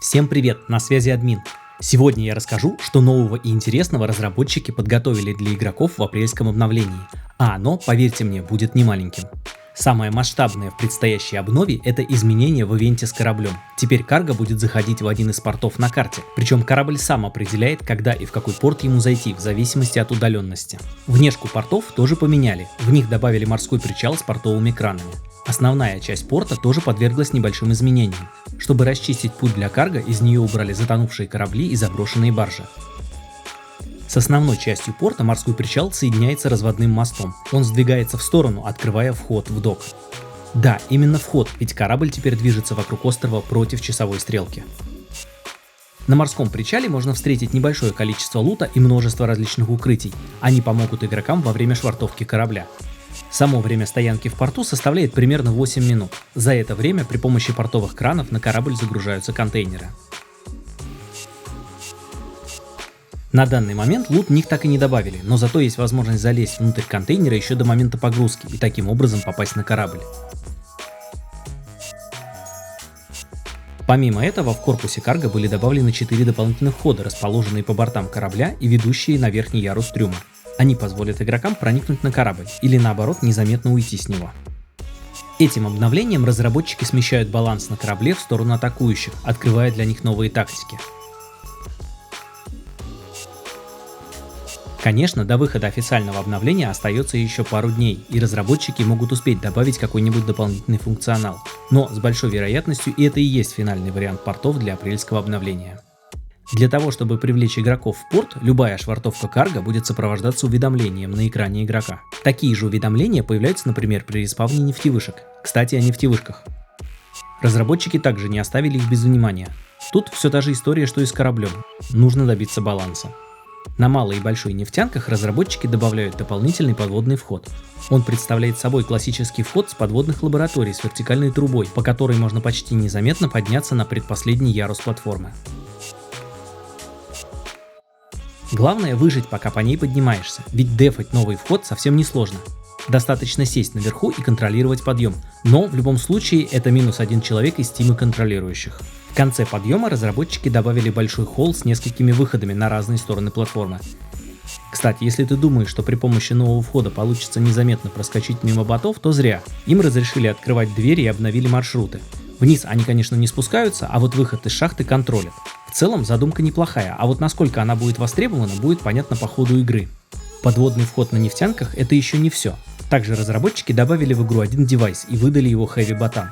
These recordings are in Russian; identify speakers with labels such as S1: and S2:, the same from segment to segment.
S1: Всем привет, на связи админ. Сегодня я расскажу, что нового и интересного разработчики подготовили для игроков в апрельском обновлении, а оно, поверьте мне, будет немаленьким. Самое масштабное в предстоящей обнове – это изменение в ивенте с кораблем. Теперь карго будет заходить в один из портов на карте, причем корабль сам определяет, когда и в какой порт ему зайти, в зависимости от удаленности. Внешку портов тоже поменяли, в них добавили морской причал с портовыми кранами. Основная часть порта тоже подверглась небольшим изменениям. Чтобы расчистить путь для карго, из нее убрали затонувшие корабли и заброшенные баржи. С основной частью порта морской причал соединяется разводным мостом. Он сдвигается в сторону, открывая вход в док. Да, именно вход, ведь корабль теперь движется вокруг острова против часовой стрелки. На морском причале можно встретить небольшое количество лута и множество различных укрытий. Они помогут игрокам во время швартовки корабля. Само время стоянки в порту составляет примерно 8 минут. За это время при помощи портовых кранов на корабль загружаются контейнеры. На данный момент лут в них так и не добавили, но зато есть возможность залезть внутрь контейнера еще до момента погрузки и таким образом попасть на корабль. Помимо этого, в корпусе карго были добавлены 4 дополнительных входа, расположенные по бортам корабля и ведущие на верхний ярус трюма. Они позволят игрокам проникнуть на корабль или наоборот незаметно уйти с него. Этим обновлением разработчики смещают баланс на корабле в сторону атакующих, открывая для них новые тактики. Конечно, до выхода официального обновления остается еще пару дней, и разработчики могут успеть добавить какой-нибудь дополнительный функционал. Но с большой вероятностью это и есть финальный вариант портов для апрельского обновления. Для того, чтобы привлечь игроков в порт, любая швартовка карго будет сопровождаться уведомлением на экране игрока. Такие же уведомления появляются, например, при респауне нефтевышек. Кстати, о нефтевышках. Разработчики также не оставили их без внимания. Тут все та же история, что и с кораблем. Нужно добиться баланса. На малой и большой нефтянках разработчики добавляют дополнительный подводный вход. Он представляет собой классический вход с подводных лабораторий с вертикальной трубой, по которой можно почти незаметно подняться на предпоследний ярус платформы. Главное выжить, пока по ней поднимаешься, ведь дефать новый вход совсем не сложно. Достаточно сесть наверху и контролировать подъем, но в любом случае это минус 1 человек из тима контролирующих. В конце подъема разработчики добавили большой холл с несколькими выходами на разные стороны платформы. Кстати, если ты думаешь, что при помощи нового входа получится незаметно проскочить мимо ботов, то зря. Им разрешили открывать двери и обновили маршруты. Вниз они, конечно, не спускаются, а вот выход из шахты контролят. В целом задумка неплохая, а вот насколько она будет востребована, будет понятно по ходу игры. Подводный вход на нефтянках — это еще не все. Также разработчики добавили в игру один девайс и выдали его хэви-ботам.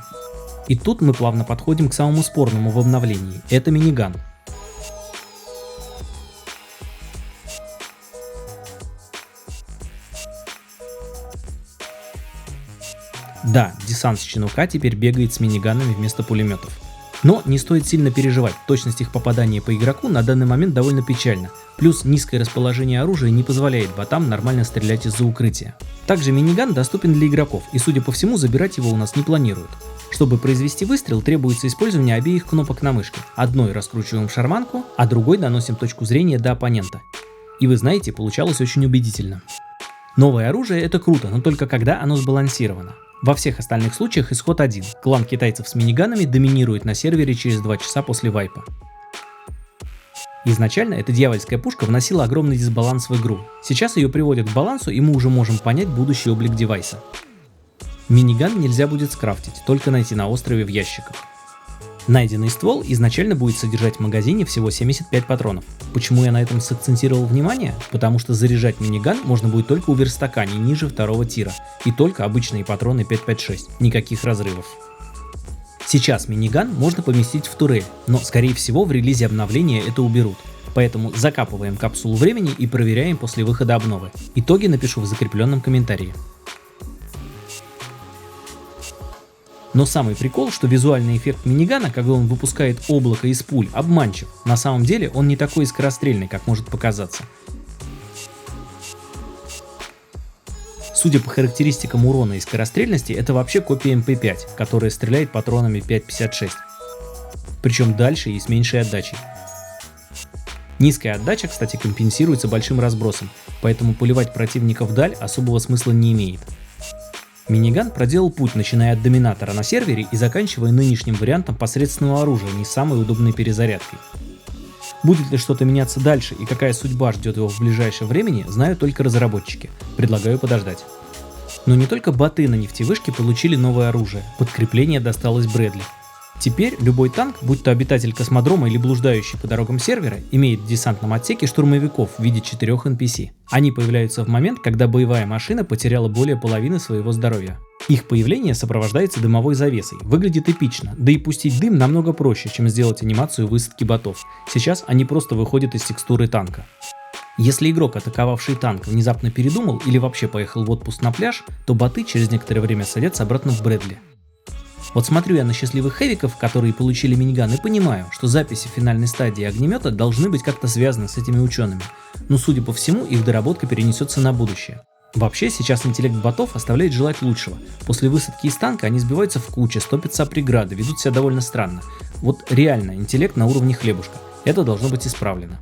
S1: И тут мы плавно подходим к самому спорному в обновлении – это миниган. Да, десант с Чинука теперь бегает с миниганами вместо пулеметов. Но не стоит сильно переживать, точность их попадания по игроку на данный момент довольно печальна. Плюс низкое расположение оружия не позволяет ботам нормально стрелять из-за укрытия. Также миниган доступен для игроков, и судя по всему забирать его у нас не планируют. Чтобы произвести выстрел, требуется использование обеих кнопок на мышке. Одной раскручиваем шарманку, а другой доносим точку зрения до оппонента. И вы знаете, получалось очень убедительно. Новое оружие — это круто, но только когда оно сбалансировано. Во всех остальных случаях исход один. Клан китайцев с миниганами доминирует на сервере через 2 часа после вайпа. Изначально эта дьявольская пушка вносила огромный дисбаланс в игру. Сейчас ее приводят к балансу, и мы уже можем понять будущий облик девайса. Миниган нельзя будет скрафтить, только найти на острове в ящиках. Найденный ствол изначально будет содержать в магазине всего 75 патронов. Почему я на этом сакцентировал внимание? Потому что заряжать миниган можно будет только у верстака не ниже 2 тира, и только обычные патроны 5.56, никаких разрывов. Сейчас миниган можно поместить в турель, но скорее всего в релизе обновления это уберут. Поэтому закапываем капсулу времени и проверяем после выхода обновы. Итоги напишу в закрепленном комментарии. Но самый прикол, что визуальный эффект минигана, когда он выпускает облако из пуль, обманчив. На самом деле он не такой скорострельный, как может показаться. Судя по характеристикам урона и скорострельности, это вообще копия МП5, которая стреляет патронами 5.56. Причем дальше и с меньшей отдачей. Низкая отдача, кстати, компенсируется большим разбросом, поэтому поливать противника вдаль особого смысла не имеет. Миниган проделал путь, начиная от доминатора на сервере и заканчивая нынешним вариантом посредственного оружия, не самой удобной перезарядкой. Будет ли что-то меняться дальше и какая судьба ждет его в ближайшем времени, знают только разработчики. Предлагаю подождать. Но не только боты на нефтевышке получили новое оружие, подкрепление досталось Брэдли. Теперь любой танк, будь то обитатель космодрома или блуждающий по дорогам сервера, имеет в десантном отсеке штурмовиков в виде 4 NPC. Они появляются в момент, когда боевая машина потеряла более половины своего здоровья. Их появление сопровождается дымовой завесой, выглядит эпично, да и пустить дым намного проще, чем сделать анимацию высадки ботов. Сейчас они просто выходят из текстуры танка. Если игрок, атаковавший танк, внезапно передумал или вообще поехал в отпуск на пляж, то боты через некоторое время садятся обратно в Брэдли. Вот смотрю я на счастливых хэвиков, которые получили миниган, и понимаю, что записи финальной стадии огнемета должны быть как-то связаны с этими учеными, но судя по всему их доработка перенесется на будущее. Вообще сейчас интеллект ботов оставляет желать лучшего. После высадки из танка они сбиваются в кучи, стопятся о преграды, ведут себя довольно странно. Вот реально интеллект на уровне хлебушка. Это должно быть исправлено.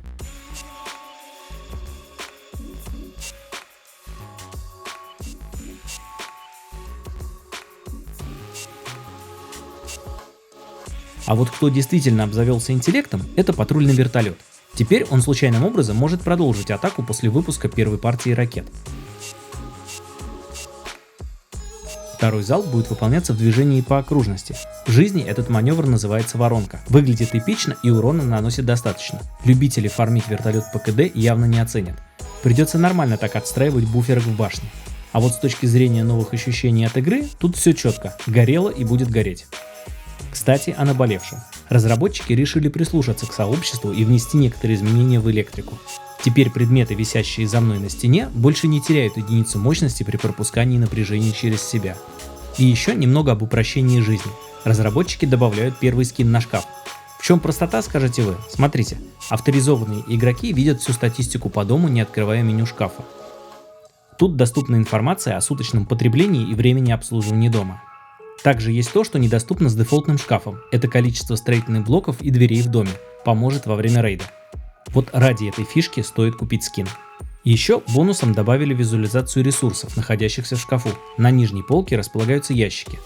S1: А вот кто действительно обзавелся интеллектом, это патрульный вертолет. Теперь он случайным образом может продолжить атаку после выпуска первой партии ракет. Второй залп будет выполняться в движении по окружности. В жизни этот маневр называется воронка. Выглядит эпично и урона наносит достаточно. Любители фармить вертолет по КД явно не оценят. Придется нормально так отстраивать буферок в башне. А вот с точки зрения новых ощущений от игры, тут все четко. Горело и будет гореть. Кстати, о наболевшем. Разработчики решили прислушаться к сообществу и внести некоторые изменения в электрику. Теперь предметы, висящие за мной на стене, больше не теряют единицу мощности при пропускании напряжения через себя. И еще немного об упрощении жизни. Разработчики добавляют первый скин на шкаф. В чем простота, скажете вы? Смотрите, авторизованные игроки видят всю статистику по дому, не открывая меню шкафа. Тут доступна информация о суточном потреблении и времени обслуживания дома. Также есть то, что недоступно с дефолтным шкафом. Это количество строительных блоков и дверей в доме. Поможет во время рейда. Вот ради этой фишки стоит купить скин. Еще бонусом добавили визуализацию ресурсов, находящихся в шкафу. На нижней полке располагаются ящики.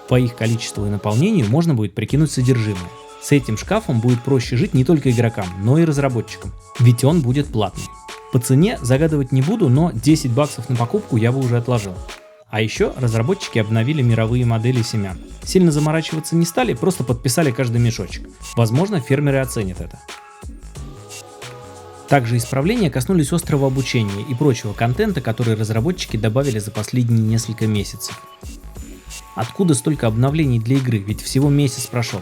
S1: По их количеству и наполнению можно будет прикинуть содержимое. С этим шкафом будет проще жить не только игрокам, но и разработчикам. Ведь он будет платный. По цене загадывать не буду, но 10 баксов на покупку я бы уже отложил. А еще разработчики обновили мировые модели семян. Сильно заморачиваться не стали, просто подписали каждый мешочек. Возможно, фермеры оценят это. Также исправления коснулись острого обучения и прочего контента, который разработчики добавили за последние несколько месяцев. Откуда столько обновлений для игры, ведь всего месяц прошел?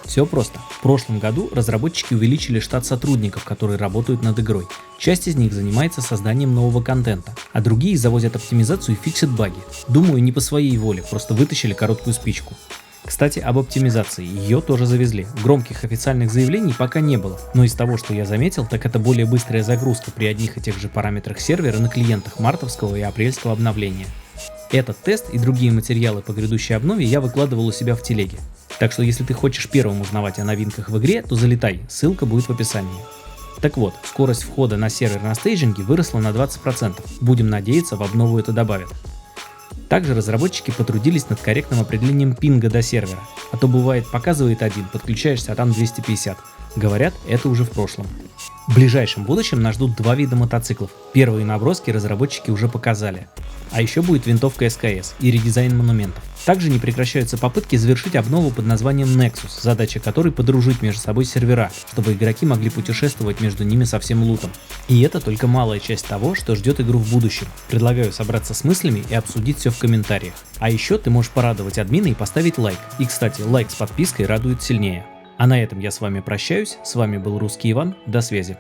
S1: Все просто. В прошлом году разработчики увеличили штат сотрудников, которые работают над игрой. Часть из них занимается созданием нового контента, а другие завозят оптимизацию и фиксят баги. Думаю, не по своей воле, просто вытащили короткую спичку. Кстати, об оптимизации. Ее тоже завезли. Громких официальных заявлений пока не было, но из того, что я заметил, так это более быстрая загрузка при одних и тех же параметрах сервера на клиентах мартовского и апрельского обновления. Этот тест и другие материалы по грядущей обнове я выкладывал у себя в телеге. Так что если ты хочешь первым узнавать о новинках в игре, то залетай, ссылка будет в описании. Так вот, скорость входа на сервер на стейджинге выросла на 20%, будем надеяться, в обнову это добавят. Также разработчики потрудились над корректным определением пинга до сервера, а то бывает показывает 1, подключаешься, а там 250. Говорят, это уже в прошлом. В ближайшем будущем нас ждут два вида мотоциклов. Первые наброски разработчики уже показали. А еще будет винтовка СКС и редизайн монументов. Также не прекращаются попытки завершить обнову под названием Nexus, задача которой подружить между собой сервера, чтобы игроки могли путешествовать между ними со всем лутом. И это только малая часть того, что ждет игру в будущем. Предлагаю собраться с мыслями и обсудить все в комментариях. А еще ты можешь порадовать админа и поставить лайк. И кстати, лайк с подпиской радует сильнее. А на этом я с вами прощаюсь, с вами был Русский Иван, до связи.